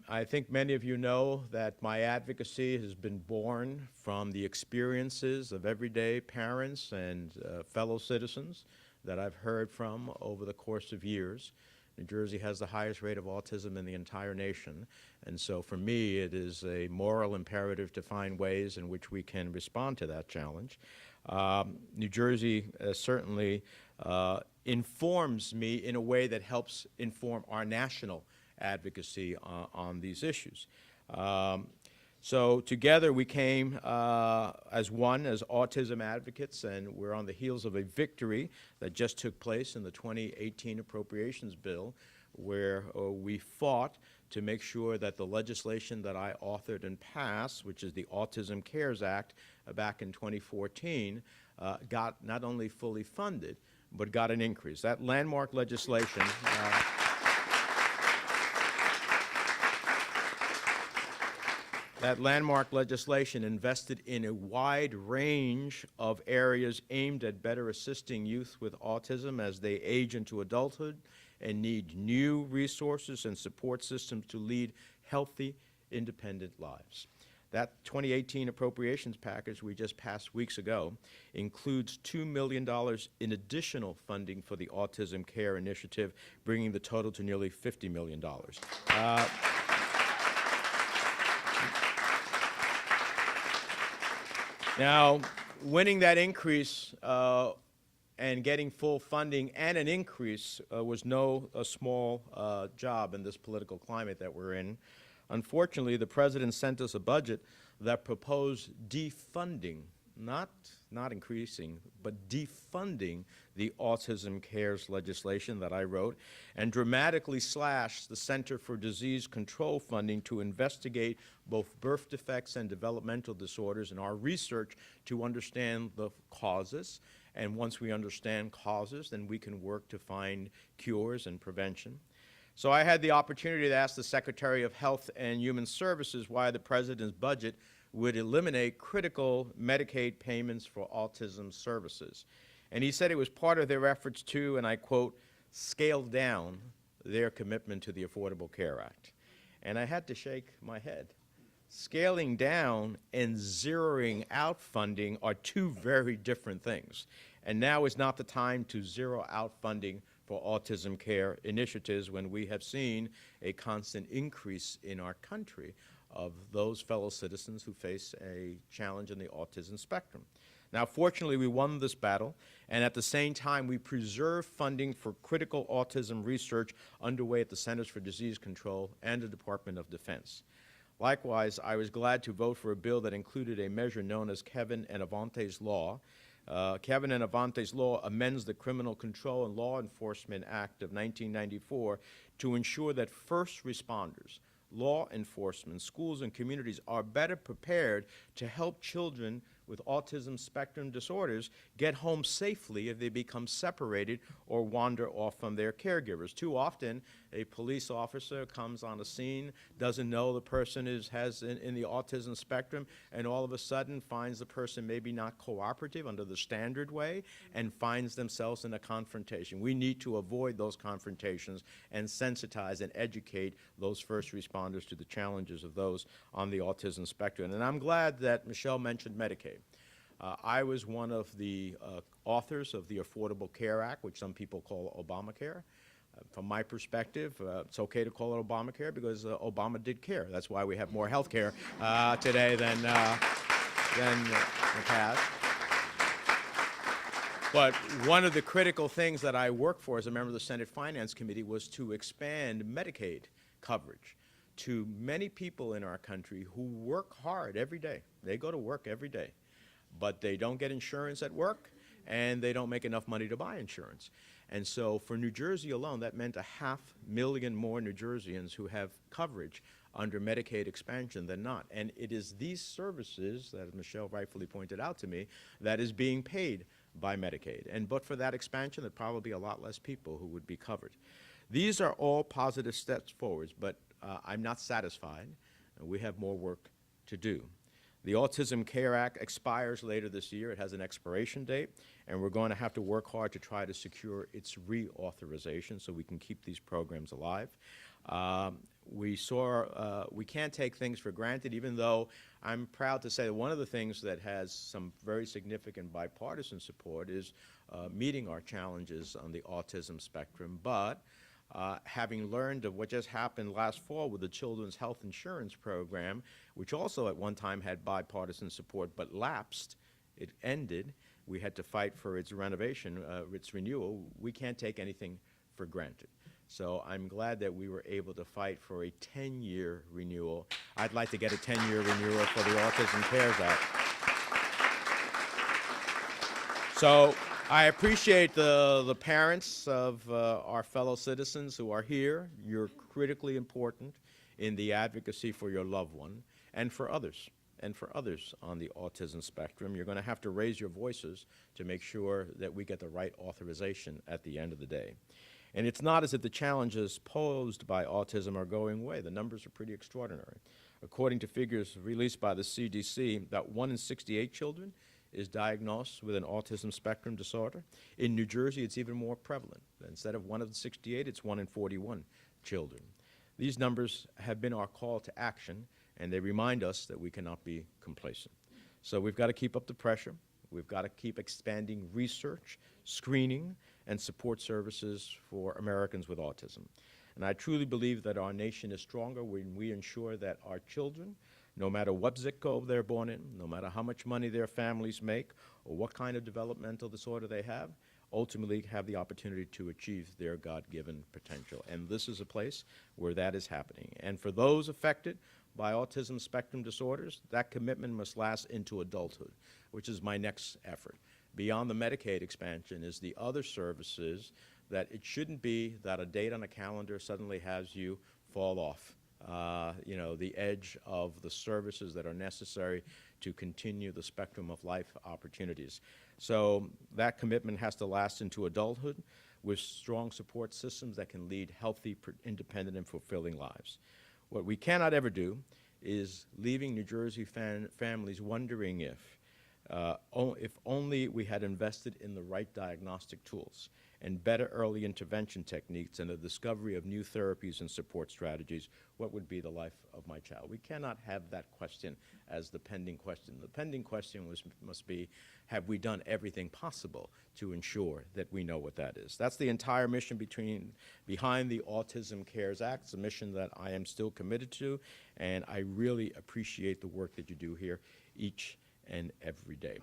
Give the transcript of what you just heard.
I think many of you know that my advocacy has been born from the experiences of everyday parents and fellow citizens that I've heard from over the course of years. New Jersey has the highest rate of autism in the entire nation, and so for me it is a moral imperative to find ways in which we can respond to that challenge. New Jersey certainly informs me in a way that helps inform our national advocacy on these issues. So together we came as one, as autism advocates, and we're on the heels of a victory that just took place in the 2018 appropriations bill, where we fought to make sure that the legislation that I authored and passed, which is the Autism Cares Act back in 2014, got not only fully funded, but got an increase. That landmark legislation That landmark legislation invested in a wide range of areas aimed at better assisting youth with autism as they age into adulthood and need new resources and support systems to lead healthy, independent lives. That 2018 appropriations package we just passed weeks ago includes $2 million in additional funding for the Autism Care Initiative, bringing the total to nearly $50 million. Now, winning that increase and getting full funding and an increase was no small job in this political climate that we're in. Unfortunately, the President sent us a budget that proposed defunding, not increasing, but defunding the Autism Cares legislation that I wrote, and dramatically slashed the Center for Disease Control funding to investigate both birth defects and developmental disorders in our research to understand the causes. And once we understand causes, then we can work to find cures and prevention. So I had the opportunity to ask the Secretary of Health and Human Services why the President's budget would eliminate critical Medicaid payments for autism services. And he said it was part of their efforts to, and I quote, scale down their commitment to the Affordable Care Act. And I had to shake my head. Scaling down and zeroing out funding are two very different things. And now is not the time to zero out funding for autism care initiatives when we have seen a constant increase in our country of those fellow citizens who face a challenge in the autism spectrum. Now, fortunately, we won this battle, and at the same time, we preserved funding for critical autism research underway at the Centers for Disease Control and the Department of Defense. Likewise, I was glad to vote for a bill that included a measure known as Kevin and Avante's Law. Kevin and Avante's Law amends the Criminal Control and Law Enforcement Act of 1994 to ensure that first responders, law enforcement, schools, and communities are better prepared to help children with autism spectrum disorders get home safely if they become separated or wander off from their caregivers. Too often, a police officer comes on a scene, doesn't know the person has in the autism spectrum, and all of a sudden finds the person maybe not cooperative under the standard way and finds themselves in a confrontation. We need to avoid those confrontations and sensitize and educate those first responders to the challenges of those on the autism spectrum. And I'm glad that Michelle mentioned Medicaid. I was one of the authors of the Affordable Care Act, which some people call Obamacare. From my perspective, it's okay to call it Obamacare because Obama did care. That's why we have more health care today than the past. But one of the critical things that I worked for as a member of the Senate Finance Committee was to expand Medicaid coverage to many people in our country who work hard every day. They go to work every day, but they don't get insurance at work, and they don't make enough money to buy insurance. And so for New Jersey alone, that meant 500,000 more New Jerseyans who have coverage under Medicaid expansion than not. And it is these services, that Michelle rightfully pointed out to me, that is being paid by Medicaid. And but for that expansion, there'd probably be a lot less people who would be covered. These are all positive steps forward, but I'm not satisfied. We have more work to do. The Autism Care Act expires later this year. It has an expiration date, and we're going to have to work hard to try to secure its reauthorization so we can keep these programs alive. We can't take things for granted, even though I'm proud to say that one of the things that has some very significant bipartisan support is meeting our challenges on the autism spectrum. But having learned of what just happened last fall with the Children's Health Insurance Program, which also at one time had bipartisan support but lapsed, it ended, we had to fight for its renovation, its renewal. We can't take anything for granted. So I'm glad that we were able to fight for a 10-year renewal. I'd like to get a 10-year renewal for the Autism Cares Act. So I appreciate the parents of our fellow citizens who are here. You're critically important in the advocacy for your loved one and for others on the autism spectrum. You're going to have to raise your voices to make sure that we get the right authorization at the end of the day. And it's not as if the challenges posed by autism are going away. The numbers are pretty extraordinary. According to figures released by the CDC, about 1 in 68 children is diagnosed with an autism spectrum disorder. In New Jersey, it's even more prevalent. Instead of 1 in 68, it's 1 in 41 children. These numbers have been our call to action, and they remind us that we cannot be complacent. So we've got to keep up the pressure. We've got to keep expanding research, screening, and support services for Americans with autism. And I truly believe that our nation is stronger when we ensure that our children, no matter what zip code they're born in, no matter how much money their families make, or what kind of developmental disorder they have, ultimately have the opportunity to achieve their God-given potential. And this is a place where that is happening. And for those affected by autism spectrum disorders, that commitment must last into adulthood, which is my next effort. Beyond the Medicaid expansion is the other services that it shouldn't be that a date on a calendar suddenly has you fall off, the edge of the services that are necessary to continue the spectrum of life opportunities. So that commitment has to last into adulthood with strong support systems that can lead healthy, independent, and fulfilling lives. What we cannot ever do is leaving New Jersey families wondering if only we had invested in the right diagnostic tools and better early intervention techniques and the discovery of new therapies and support strategies, what would be the life of my child? We cannot have that question as the pending question. The pending question must be, have we done everything possible to ensure that we know what that is? That's the entire mission behind the Autism Cares Act. It's a mission that I am still committed to, and I really appreciate the work that you do here each and every day.